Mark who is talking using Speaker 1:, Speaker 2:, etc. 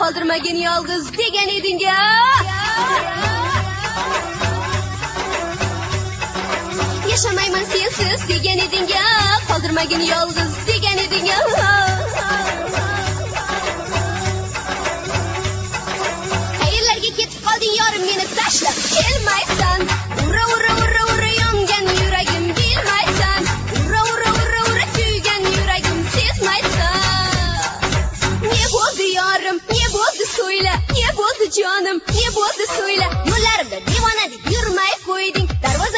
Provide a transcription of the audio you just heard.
Speaker 1: qoldirmagin yolg'iz degan eding-a. Yashamayman sensiz degan eding-a, qoldirmagin yolg'iz degan eding-a. Qayerlarga ketib qolding yorim meni tashlab kelmaysan. Ura ura ura ura yongan yuragim bilmaysan. Ura ura ura ura kuygan yuragim sezmaysan. Ne bo'ldi yorim, ne bo'ldi so'yla, ne bo'ldi jonim, ne bo'ldi so'yla. Yo'llarimda devona deb yurmay qo'yding. Darvoza